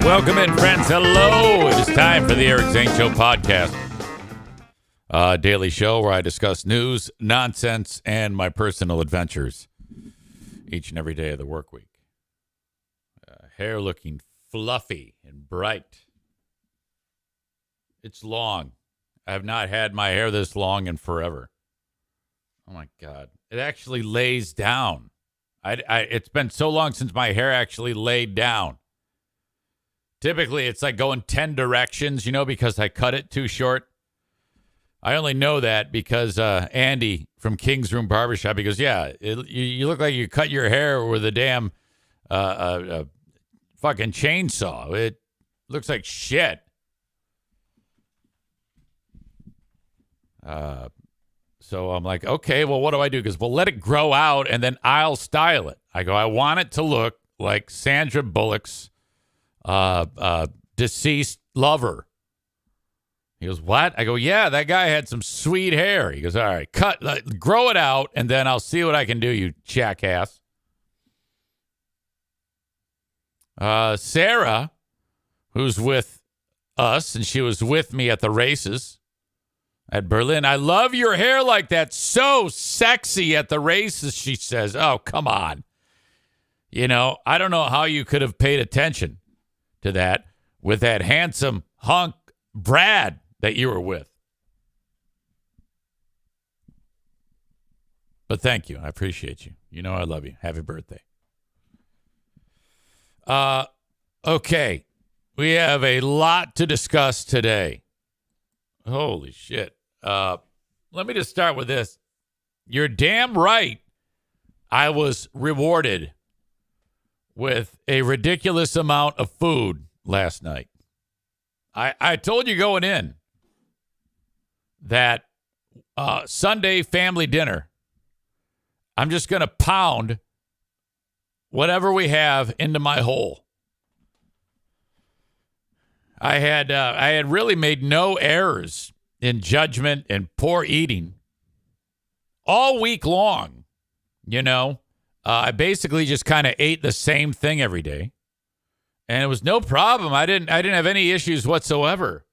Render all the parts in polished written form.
Welcome in, friends. Hello. It is time for the Eric Zane Show podcast. Daily show where I discuss news, nonsense, and my personal adventures each and every day of the work week. Hair looking fluffy and bright. It's long. I have not had my hair this long in forever. Oh, my God. It actually lays down. It's been so long since my hair actually laid down. Typically, it's like going 10 directions, because I cut it too short. I only know that because Andy from King's Room Barbershop, he goes, yeah, you look like you cut your hair with a damn fucking chainsaw. It looks like shit. So I'm like, okay, well, what do I do? Because we'll let it grow out and then I'll style it. I go, I want it to look like Sandra Bullock's deceased lover. He goes, what? I go, yeah, that guy had some sweet hair. He goes, all right, grow it out, and then I'll see what I can do, you jackass. Sarah, who's with us, and she was with me at the races at Berlin. I love your hair like that. So sexy at the races, she says. Oh, come on. I don't know how you could have paid attention to that with that handsome hunk Brad that you were with. But thank you. I appreciate you. You know I love you. Happy birthday. Okay. We have a lot to discuss today. Holy shit. Let me just start with this. You're damn right. I was rewarded with a ridiculous amount of food last night. I told you going in that Sunday family dinner, I'm just going to pound whatever we have into my hole. I had really made no errors in judgment and poor eating all week long. You know, I basically just kind of ate the same thing every day, and it was no problem. I didn't have any issues whatsoever,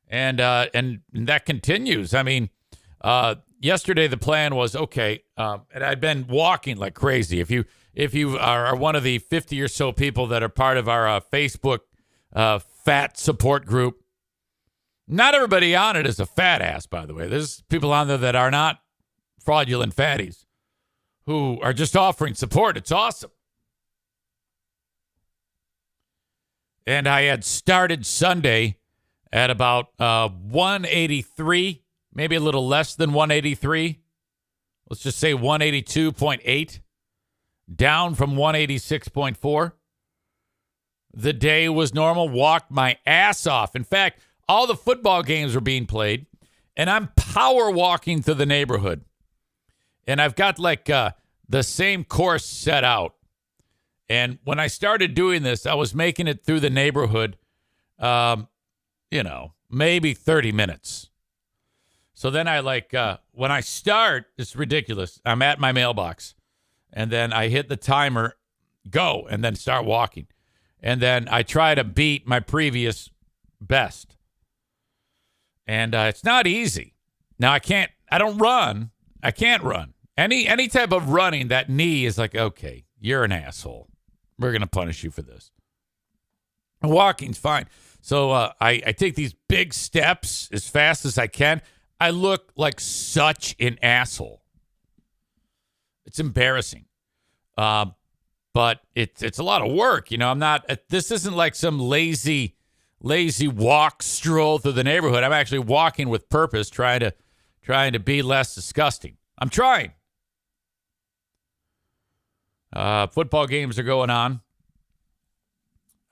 and that continues. I mean, yesterday the plan was okay, and I'd been walking like crazy. If you are one of the 50 or so people that are part of our Facebook fat support group, not everybody on it is a fat ass, by the way. There's people on there that are not fraudulent fatties who are just offering support. It's awesome. And I had started Sunday at about 183, maybe a little less than 183. Let's just say 182.8, down from 186.4. The day was normal, walked my ass off. In fact, all the football games were being played, and I'm power walking through the neighborhood. And I've got like the same course set out. And when I started doing this, I was making it through the neighborhood, maybe 30 minutes. So then I when I start, it's ridiculous. I'm at my mailbox, and then I hit the timer, go, and then start walking. And then I try to beat my previous best. And it's not easy. Now I don't run. I can't run. Any type of running, that knee is like, okay, you're an asshole. We're going to punish you for this. Walking's fine. So I take these big steps as fast as I can. I look like such an asshole. It's embarrassing. But it's a lot of work. You know, this isn't like some lazy walk stroll through the neighborhood. I'm actually walking with purpose, trying to be less disgusting. I'm trying. Football games are going on.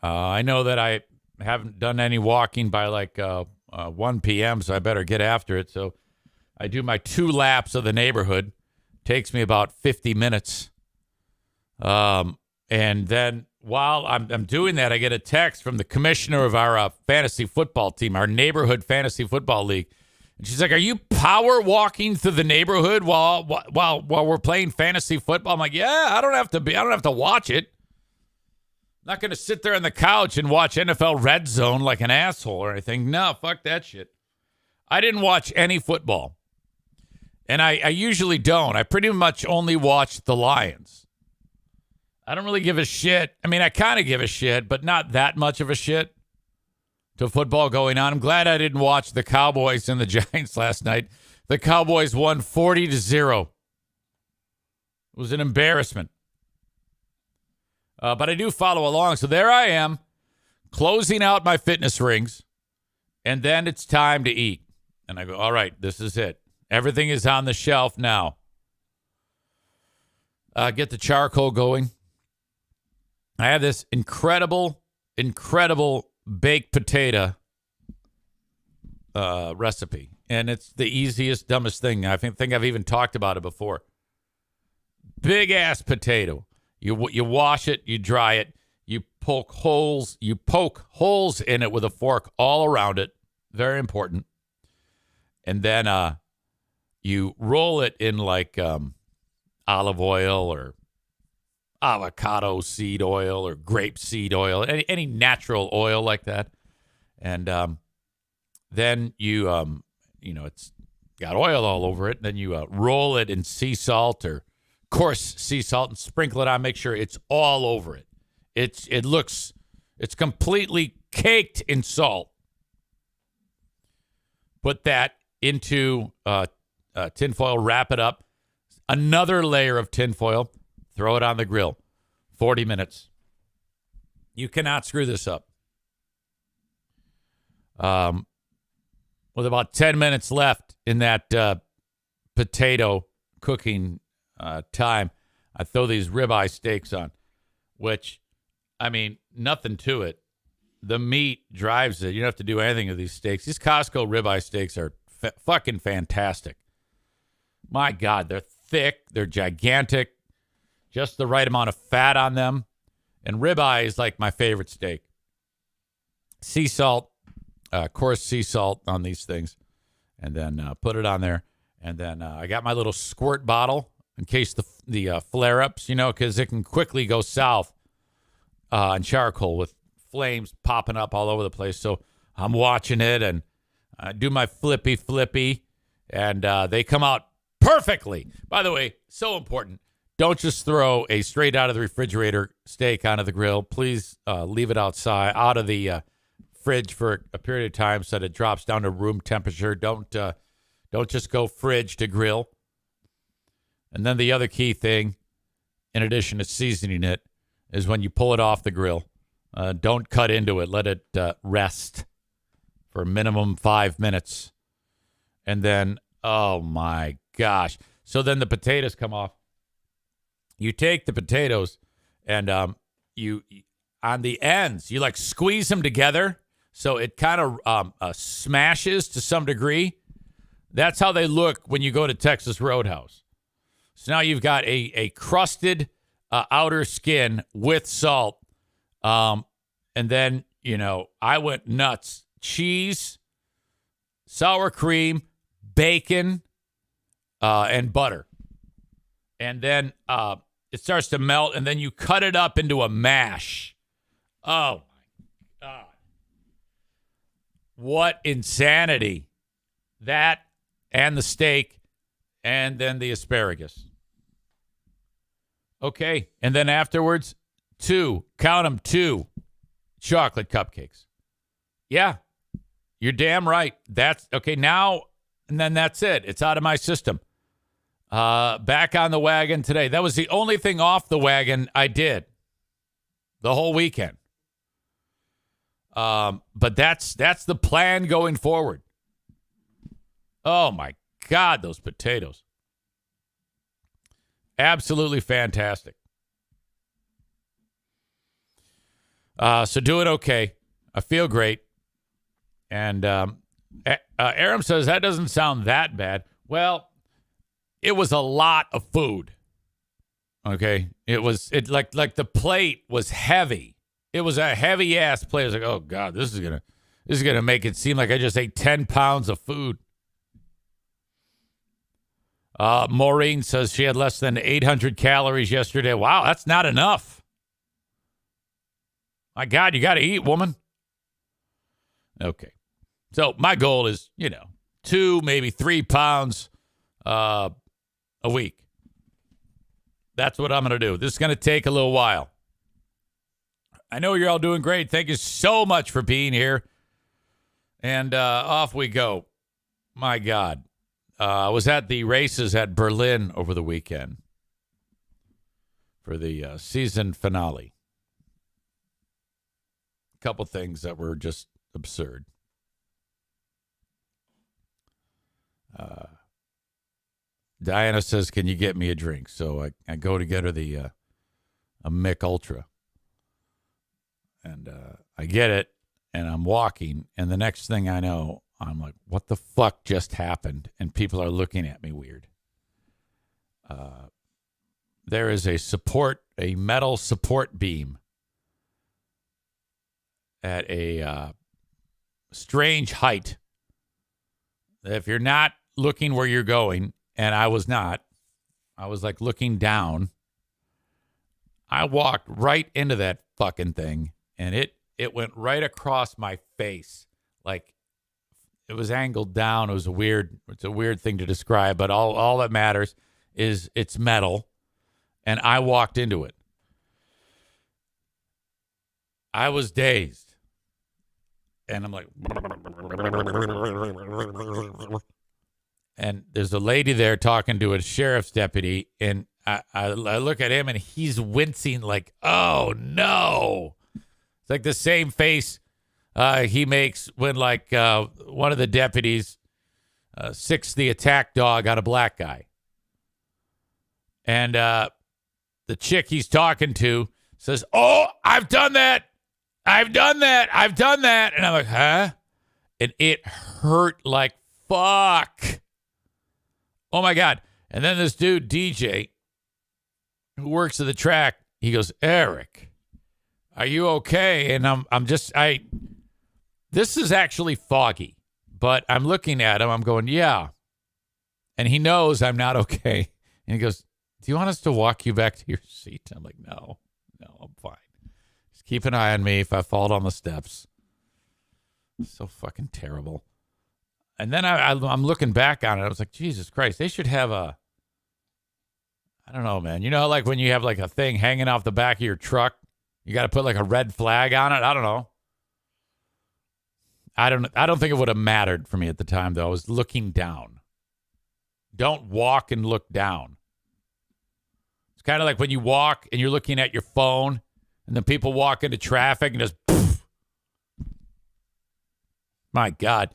I know that I haven't done any walking by 1 p.m., so I better get after it. So I do my 2 laps of the neighborhood. Takes me about 50 minutes. And then while I'm doing that, I get a text from the commissioner of our fantasy football team, our neighborhood fantasy football league. And she's like, "Are you power walking through the neighborhood while we're playing fantasy football?" I'm like, "Yeah, I don't have to watch it. I'm not going to sit there on the couch and watch NFL Red Zone like an asshole or anything. No, fuck that shit." I didn't watch any football. And I usually don't. I pretty much only watch the Lions. I don't really give a shit. I mean, I kind of give a shit, but not that much of a shit to football going on. I'm glad I didn't watch the Cowboys and the Giants last night. The Cowboys won 40-0. It was an embarrassment. But I do follow along. So there I am, closing out my fitness rings, and then it's time to eat. And I go, all right, this is it. Everything is on the shelf now. Get the charcoal going. I have this incredible baked potato recipe. And it's the easiest, dumbest thing. I think I've even talked about it before. Big ass potato. You wash it, you dry it, you poke holes in it with a fork all around it. Very important. And then you roll it in olive oil or avocado seed oil or grape seed oil, any natural oil like that. And then you it's got oil all over it. Then you roll it in sea salt or coarse sea salt and sprinkle it on. Make sure it's all over it. It's completely caked in salt. Put that into tinfoil, wrap it up. Another layer of tinfoil. Throw it on the grill. 40 minutes. You cannot screw this up. With about 10 minutes left in that potato cooking time, I throw these ribeye steaks on, which, I mean, nothing to it. The meat drives it. You don't have to do anything with these steaks. These Costco ribeye steaks are fucking fantastic. My God, they're thick. They're gigantic. Just the right amount of fat on them. And ribeye is like my favorite steak. Sea salt, coarse sea salt on these things. And then put it on there. And then I got my little squirt bottle in case the flare-ups, because it can quickly go south on charcoal with flames popping up all over the place. So I'm watching it and do my flippy, and they come out perfectly. By the way, so important. Don't just throw a straight out of the refrigerator steak onto the grill. Please leave it outside, out of the fridge for a period of time so that it drops down to room temperature. Don't just go fridge to grill. And then the other key thing, in addition to seasoning it, is when you pull it off the grill, don't cut into it. Let it rest for minimum 5 minutes. And then, oh my gosh. So then the potatoes come off. You take the potatoes and you on the ends, you like squeeze them together so it kind of smashes to some degree. That's how they look when you go to Texas Roadhouse. So now you've got a crusted outer skin with salt. And then, I went nuts. Cheese, sour cream, bacon, and butter. And then it starts to melt, and then you cut it up into a mash. Oh, my God. What insanity. That and the steak, and then the asparagus. Okay, and then afterwards, 2 chocolate cupcakes. Yeah, you're damn right. That's, okay, now, and then that's it. It's out of my system. Back on the wagon today. That was the only thing off the wagon I did the whole weekend. But that's the plan going forward. Oh my God, those potatoes. Absolutely fantastic. So do it okay. I feel great. And Aram says that doesn't sound that bad. Well, it was a lot of food. Okay, it like the plate was heavy. It was a heavy ass plate. I was like, oh God, this is gonna make it seem like I just ate 10 pounds of food. Maureen says she had less than 800 calories yesterday. Wow, that's not enough. My God, you got to eat, woman. Okay, so my goal is 2, maybe 3 pounds a week. That's what I'm going to do. This is going to take a little while. I know you're all doing great. Thank you so much for being here. And off we go. My God. I was at the races at Berlin over the weekend for the season finale. A couple things that were just absurd. Diana says, can you get me a drink? So I go to get her a Mick Ultra. And I get it, and I'm walking, and the next thing I know, I'm like, what the fuck just happened? And people are looking at me weird. There is a metal support beam at a strange height. If you're not looking where you're going, and I was not, I was like looking down. I walked right into that fucking thing, and it went right across my face. Like, it was angled down. It's a weird thing to describe, but all that matters is it's metal, and I walked into it. I was dazed, and I'm like, and there's a lady there talking to a sheriff's deputy, and I look at him, and he's wincing like, oh, no. It's like the same face he makes when, like, one of the deputies sicks the attack dog on a black guy. And the chick he's talking to says, oh, I've done that. I've done that. I've done that. And I'm like, huh? And it hurt like fuck. Oh, my God. And then this dude, DJ, who works at the track, he goes, Eric, are you okay? And this is actually foggy, but I'm looking at him. I'm going, yeah. And he knows I'm not okay. And he goes, do you want us to walk you back to your seat? I'm like, no, I'm fine. Just keep an eye on me if I fall down the steps. So fucking terrible. And then I'm looking back on it. I was like, Jesus Christ, they should have I don't know, man. You know, like when you have like a thing hanging off the back of your truck, you got to put like a red flag on it. I don't know. I don't think it would have mattered for me at the time, though. I was looking down. Don't walk and look down. It's kind of like when you walk and you're looking at your phone, and then people walk into traffic and just, poof. My God.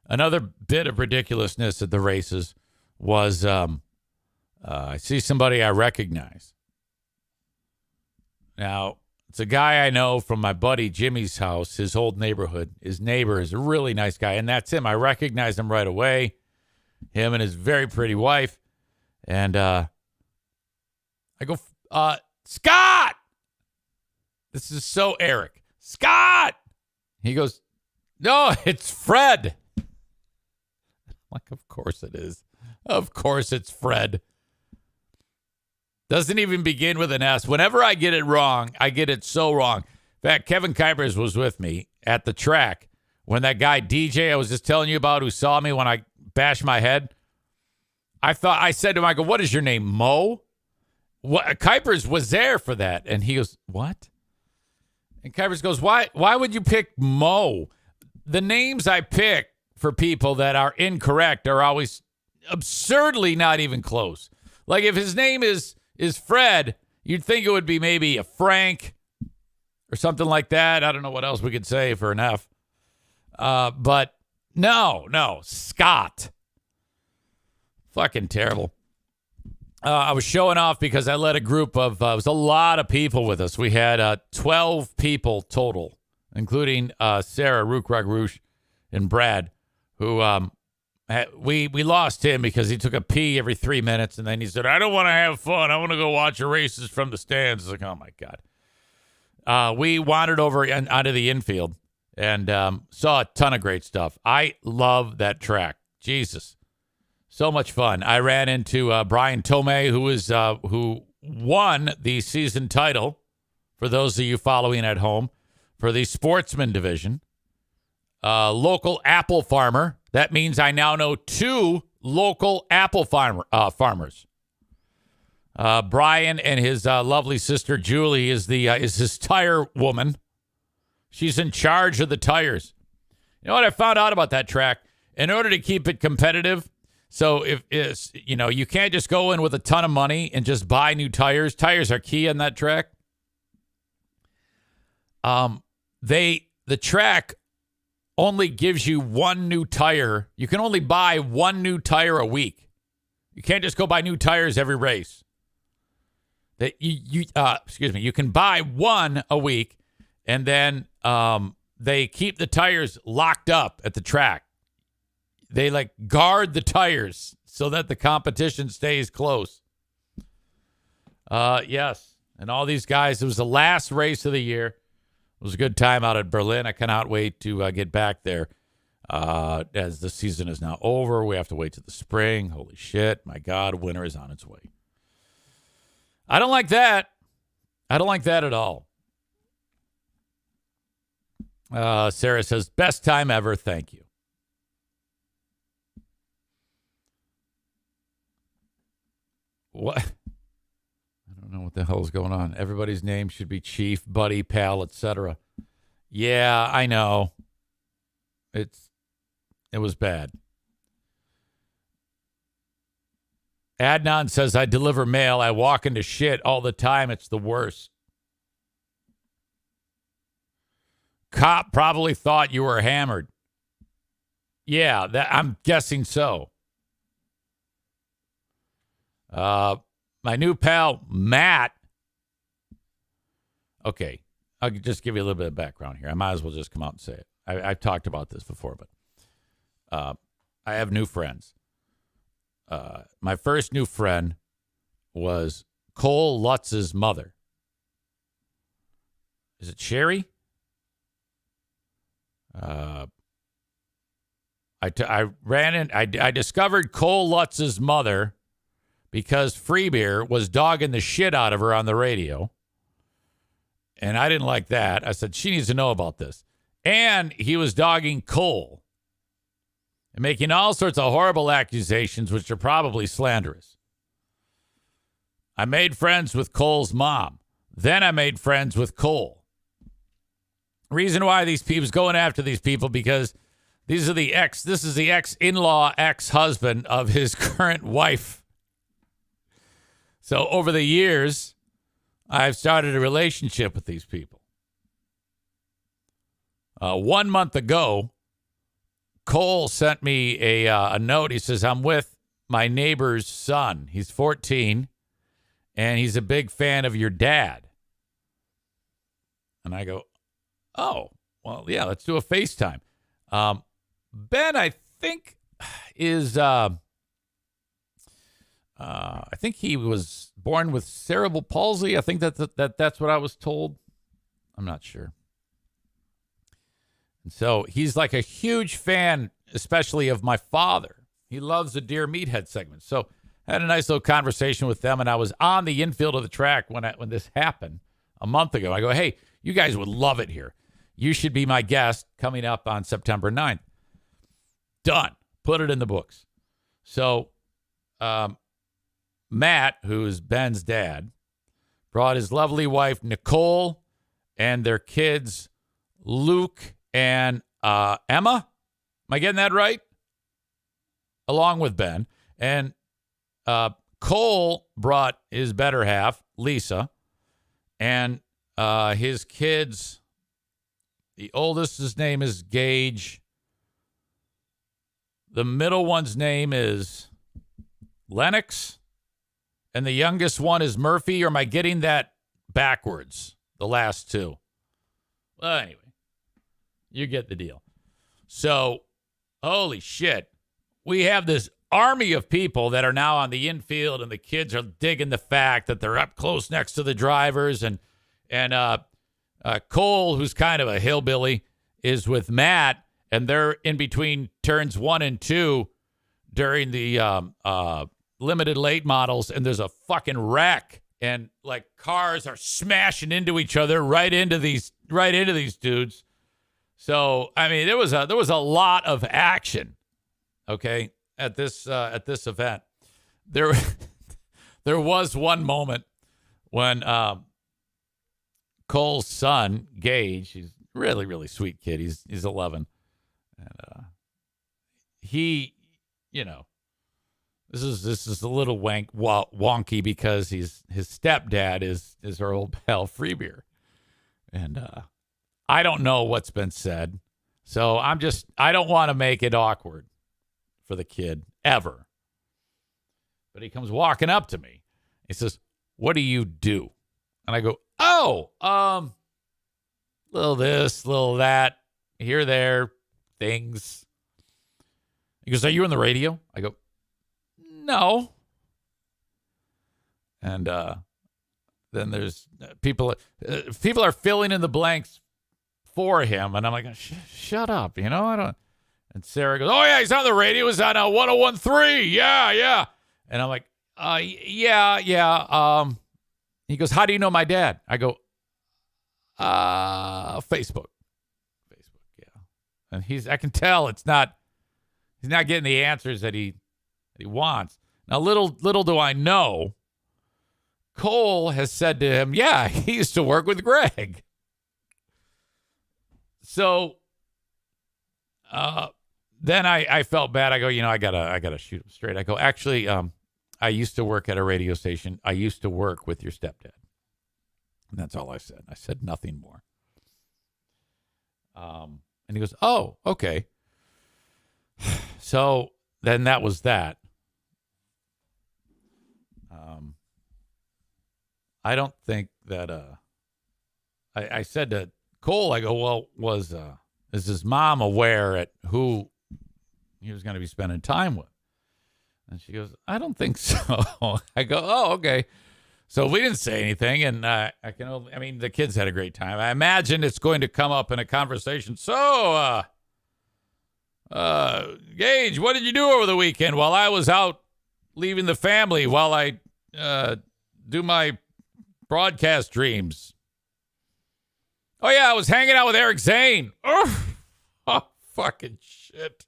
Another bit of ridiculousness at the races was I see somebody I recognize. Now, it's a guy I know from my buddy Jimmy's house, his old neighborhood. His neighbor is a really nice guy, and that's him. I recognize him right away, him and his very pretty wife. And I go, Scott! This is so Eric. Scott! He goes, no, it's Fred. Like, of course it is. Of course it's Fred. Doesn't even begin with an S. Whenever I get it wrong, I get it so wrong. In fact, Kevin Kuipers was with me at the track when that guy DJ I was just telling you about, who saw me when I bashed my head. I said to him, I go, what is your name, Mo? What? Kuipers was there for that. And he goes, what? And Kuipers goes, why would you pick Mo? The names I pick for people that are incorrect are always absurdly not even close. Like if his name is Fred, you'd think it would be maybe a Frank or something like that. I don't know what else we could say for an F. But no, Scott. Fucking terrible. I was showing off because I led a group of, it was a lot of people with us. We had 12 people total, including Sarah, Rook Rouge, and Brad, who we lost him because he took a pee every 3 minutes, and then he said, I don't want to have fun. I want to go watch the races from the stands. It's like, oh, my God. We wandered over onto the infield and saw a ton of great stuff. I love that track. Jesus. So much fun. I ran into Brian Tomei, who won the season title, for those of you following at home, for the sportsman division. Local apple farmer. That means I now know 2 local apple farmers. Brian and his lovely sister Julie is his tire woman. She's in charge of the tires. You know what I found out about that track? In order to keep it competitive, so you can't just go in with a ton of money and just buy new tires. Tires are key on that track. The track only gives you 1 new tire. You can only buy 1 new tire a week. You can't just go buy new tires every race. You can buy 1 a week, and then they keep the tires locked up at the track. They guard the tires so that the competition stays close. Yes. And all these guys, it was the last race of the year. It was a good time out at Berlin. I cannot wait to get back there. As the season is now over, we have to wait to the spring. Holy shit. My God, winter is on its way. I don't like that. I don't like that at all. Sarah says, best time ever. Thank you. What? I don't know what the hell is going on. Everybody's name should be Chief, Buddy, Pal, etc. Yeah, I know. It was bad. Adnan says, I deliver mail. I walk into shit all the time. It's the worst. Cop probably thought you were hammered. Yeah, I'm guessing so. My new pal, Matt. Okay, I'll just give you a little bit of background here. I might as well just come out and say it. I've talked about this before, but I have new friends. My first new friend was Cole Lutz's mother. Is it Sherry? I discovered Cole Lutz's mother because Freebeer was dogging the shit out of her on the radio. And I didn't like that. I said, she needs to know about this. And he was dogging Cole and making all sorts of horrible accusations, which are probably slanderous. I made friends with Cole's mom. Then I made friends with Cole. Reason why these people was going after these people, because this is the ex-in-law, ex-husband of his current wife. So over the years, I've started a relationship with these people. 1 month ago, Cole sent me a note. He says, I'm with my neighbor's son. He's 14, and he's a big fan of your dad. And I go, oh, well, yeah, let's do a FaceTime. Ben, I think, is... I think he was born with cerebral palsy. I think that's what I was told. I'm not sure. And so he's like a huge fan, especially of my father. He loves the Dear Meathead segment. So I had a nice little conversation with them, and I was on the infield of the track when this happened a month ago. I go, hey, you guys would love it here. You should be my guest coming up on September 9th. Done. Put it in the books. So, Matt, who is Ben's dad, brought his lovely wife, Nicole, and their kids, Luke and Emma. Am I getting that right? Along with Ben. And Cole brought his better half, Lisa, and his kids. The oldest, his name is Gage. The middle one's name is Lennox. And the youngest one is Murphy, or am I getting that backwards? The last two. Well, anyway, you get the deal. So, holy shit. We have this army of people that are now on the infield, and the kids are digging the fact that they're up close next to the drivers. And Cole, who's kind of a hillbilly, is with Matt, and they're in between turns 1 and 2 during the limited late models, and there's a fucking wreck, and like cars are smashing into each other right into these dudes. So I mean, there was a lot of action, okay, at this event. There was one moment when Cole's son Gage, he's really, really sweet kid. He's 11, and he, you know. This is a little wonky because his stepdad is our old pal Freebeer, and I don't know what's been said, so I don't want to make it awkward for the kid ever. But he comes walking up to me. He says, "What do you do?" And I go, "Oh, little this, little that, here, there, things." He goes, "Are you on the radio?" I go, "No." And then there's people are filling in the blanks for him, and I'm like, shut up, I don't. And Sarah goes, "Oh yeah, he's on the radio. He's on 101.3. Yeah." And I'm like, yeah. He goes, "How do you know my dad?" I go, Facebook, yeah." And I can tell he's not getting the answers that he wants. Now, little do I know, Cole has said to him, "Yeah, he used to work with Greg." So then I felt bad. I go, I gotta shoot him straight. I go, "Actually, I used to work at a radio station. I used to work with your stepdad. And that's all I said. I said nothing more. And he goes, oh, okay. So then that was that. I don't think that, I said to Cole, I go, well, is his mom aware at who he was going to be spending time with? And she goes, I don't think so. I go, oh, okay. So we didn't say anything, and the kids had a great time. I imagine it's going to come up in a conversation. So, Gage, what did you do over the weekend while I was out leaving the family while I do my broadcast dreams? Oh, yeah, I was hanging out with Eric Zane. Oh, fucking shit.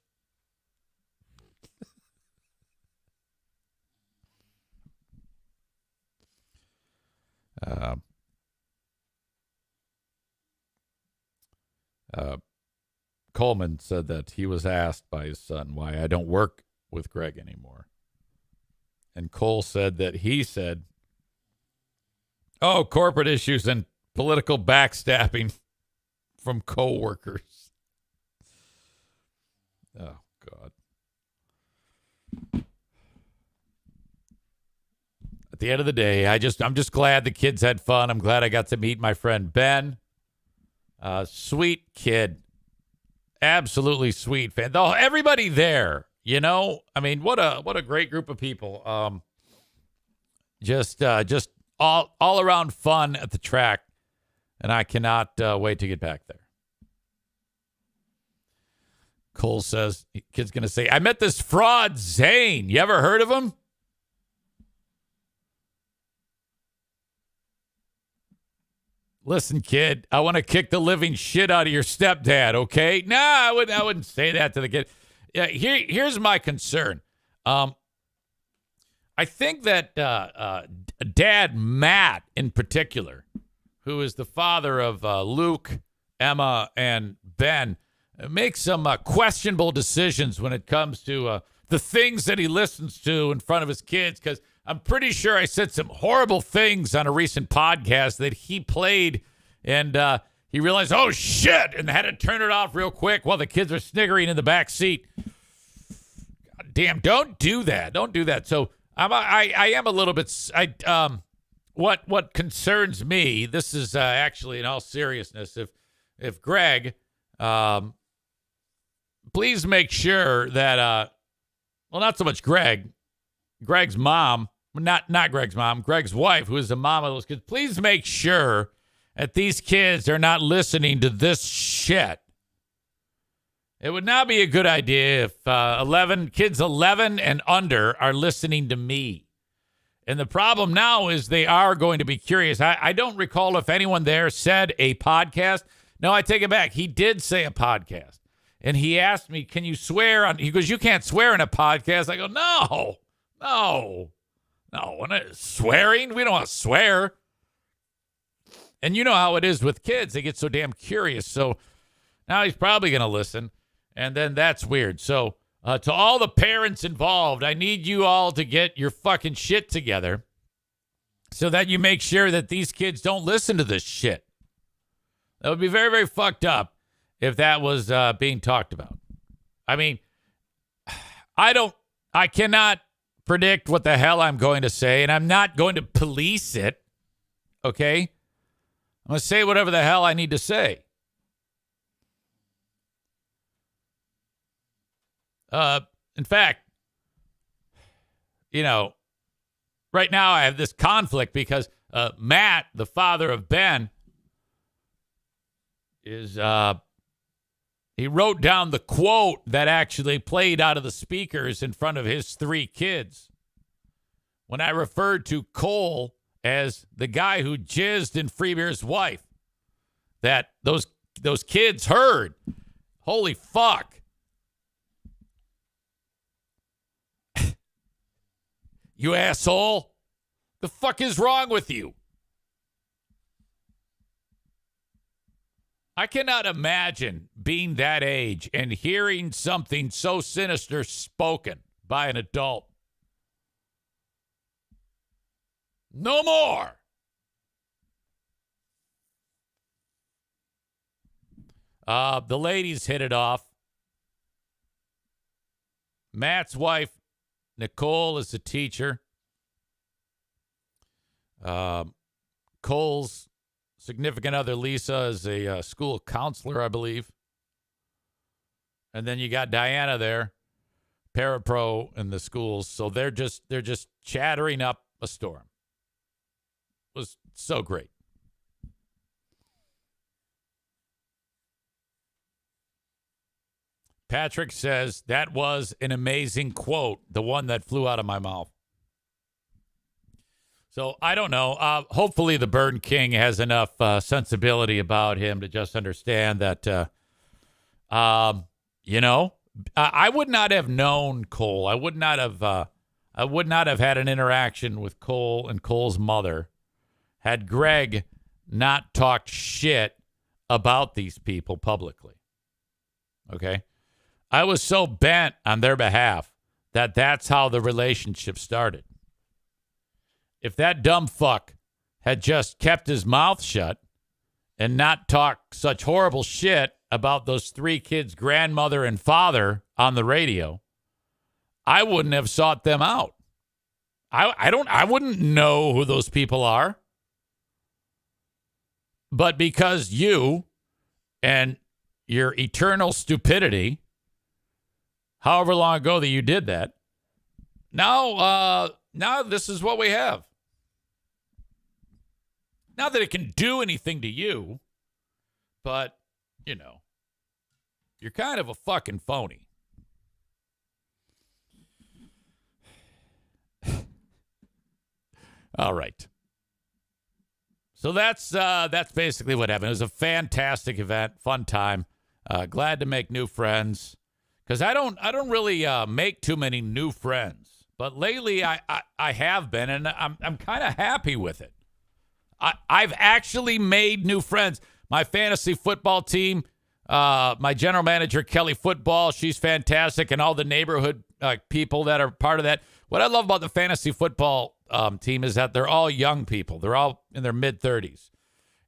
Coleman said that he was asked by his son why I don't work with Greg anymore. And Cole said that he said, oh, corporate issues and political backstabbing from coworkers. Oh, God. At the end of the day, I'm just glad the kids had fun. I'm glad I got to meet my friend Ben. Sweet kid. Absolutely sweet fan. Though everybody there, I mean, what a great group of people. Just all around fun at the track, and I cannot wait to get back there. Cole says, kid's gonna say, I met this fraud Zane. You ever heard of him? Listen, kid, I want to kick the living shit out of your stepdad, okay? Nah, I wouldn't say that to the kid. Yeah, here's my concern. I think that Dad Matt, in particular, who is the father of Luke, Emma, and Ben, makes some questionable decisions when it comes to the things that he listens to in front of his kids, because I'm pretty sure I said some horrible things on a recent podcast that he played, and he realized, oh, shit, and had to turn it off real quick while the kids are sniggering in the back seat. God damn, don't do that. Don't do that. So I am a little bit, what concerns me, this is actually in all seriousness, if Greg, please make sure that, well, not so much Greg's mom, not Greg's mom, Greg's wife, who is the mom of those kids, please make sure that these kids are not listening to this shit. It would not be a good idea if kids 11 and under are listening to me. And the problem now is they are going to be curious. I don't recall if anyone there said a podcast. No, I take it back. He did say a podcast. And he asked me, can you swear on, he goes, you can't swear in a podcast. I go, no. Swearing? We don't want to swear. And you know how it is with kids. They get so damn curious. So now he's probably going to listen. And then that's weird. So to all the parents involved, I need you all to get your fucking shit together so that you make sure that these kids don't listen to this shit. That would be very, very fucked up if that was being talked about. I mean, I cannot predict what the hell I'm going to say, and I'm not going to police it, okay? I'm going to say whatever the hell I need to say. In fact, right now I have this conflict because Matt, the father of Ben, is he wrote down the quote that actually played out of the speakers in front of his 3 kids when I referred to Cole as the guy who jizzed in Freebeer's wife. That those kids heard. Holy fuck. You asshole. The fuck is wrong with you? I cannot imagine being that age and hearing something so sinister spoken by an adult. No more. The ladies hit it off. Matt's wife, Nicole, is a teacher. Cole's significant other, Lisa, is a school counselor, I believe. And then you got Diana there, parapro in the schools. So they're just chattering up a storm. It was so great. Patrick says that was an amazing quote, the one that flew out of my mouth. So I don't know. Hopefully the Burn King has enough sensibility about him to just understand that, I would not have known Cole. I would not have had an interaction with Cole and Cole's mother had Greg not talked shit about these people publicly. Okay? I was so bent on their behalf that that's how the relationship started. If that dumb fuck had just kept his mouth shut and not talked such horrible shit about those three kids' grandmother and father on the radio, I wouldn't have sought them out. I wouldn't know who those people are. But because you and your eternal stupidity, however long ago that you did that, now this is what we have. Not that it can do anything to you, but, you're kind of a fucking phony. All right. So that's basically what happened. It was a fantastic event, fun time. Glad to make new friends, because I don't really make too many new friends, but lately I have been, and I'm kind of happy with it. I've actually made new friends. My fantasy football team, my general manager, Kelly Football, she's fantastic, and all the neighborhood people that are part of that. What I love about the fantasy football team is that they're all young people. They're all in their mid-30s.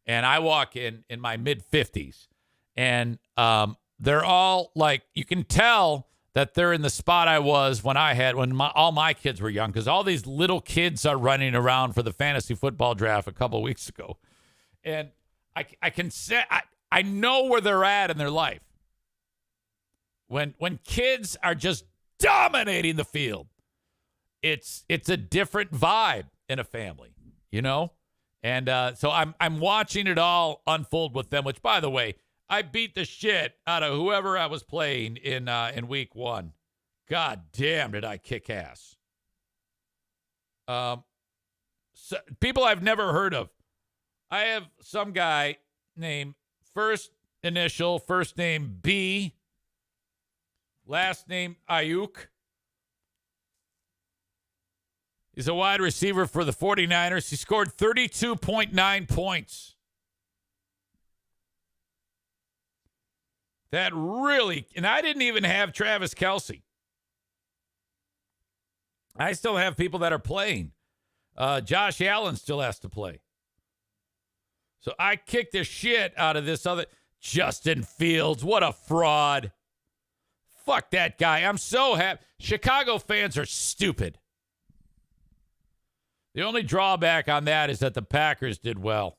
And I walk in my mid-50s. And they're all like, you can tell that they're in the spot I was when all my kids were young, because all these little kids are running around for the fantasy football draft a couple of weeks ago. And I can say, I know where they're at in their life. When kids are just dominating the field, it's a different vibe in a family, And so I'm watching it all unfold with them, which, by the way, I beat the shit out of whoever I was playing in week 1. God damn, did I kick ass. So, people I've never heard of. I have some guy named first name B, last name Ayuk. He's a wide receiver for the 49ers. He scored 32.9 points. That really, and I didn't even have Travis Kelce. I still have people that are playing. Josh Allen still has to play. So I kicked the shit out of this other Justin Fields. What a fraud. Fuck that guy. I'm so happy. Chicago fans are stupid. The only drawback on that is that the Packers did well.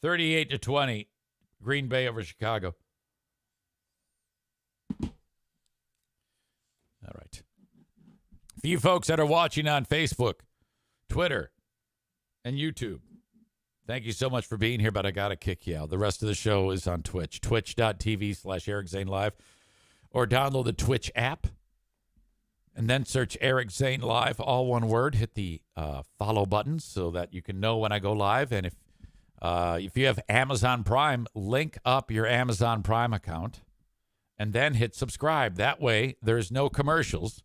38-20. Green Bay over Chicago. All right. For you folks that are watching on Facebook, Twitter, and YouTube, thank you so much for being here, but I got to kick you out. The rest of the show is on Twitch, twitch.tv/Eric Zane Live, or download the Twitch app and then search Eric Zane Live, all one word. Hit the follow button so that you can know when I go live. And if you have Amazon Prime, link up your Amazon Prime account and then hit subscribe. That way, there's no commercials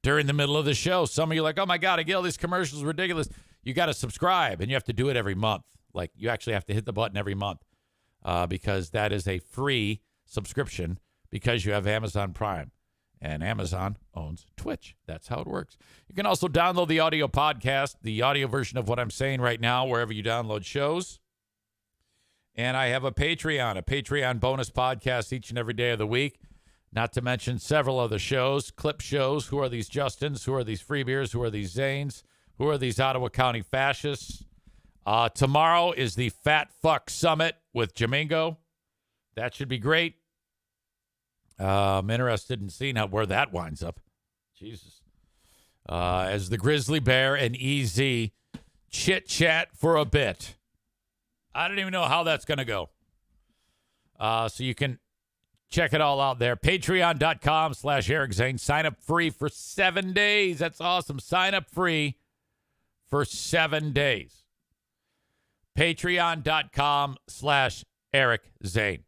during the middle of the show. Some of you are like, oh, my God, I get all these commercials, ridiculous. You got to subscribe, and you have to do it every month. Like, you actually have to hit the button every month because that is a free subscription because you have Amazon Prime. and Amazon owns Twitch. That's how it works. You can also download the audio podcast, the audio version of what I'm saying right now, wherever you download shows. And I have a Patreon bonus podcast each and every day of the week, not to mention several other shows, clip shows. Who are these Justins? Who are these Freebeers? Who are these Zanes? Who are these Ottawa County fascists? Tomorrow is the Fat Fuck Summit with Jamingo. That should be great. I'm interested in seeing where that winds up. Jesus. As the Grizzly Bear and EZ chit-chat for a bit. I don't even know how that's going to go. So you can check it all out there. Patreon.com/Eric Zane. Sign up free for 7 days. That's awesome. Sign up free for 7 days. Patreon.com/Eric Zane.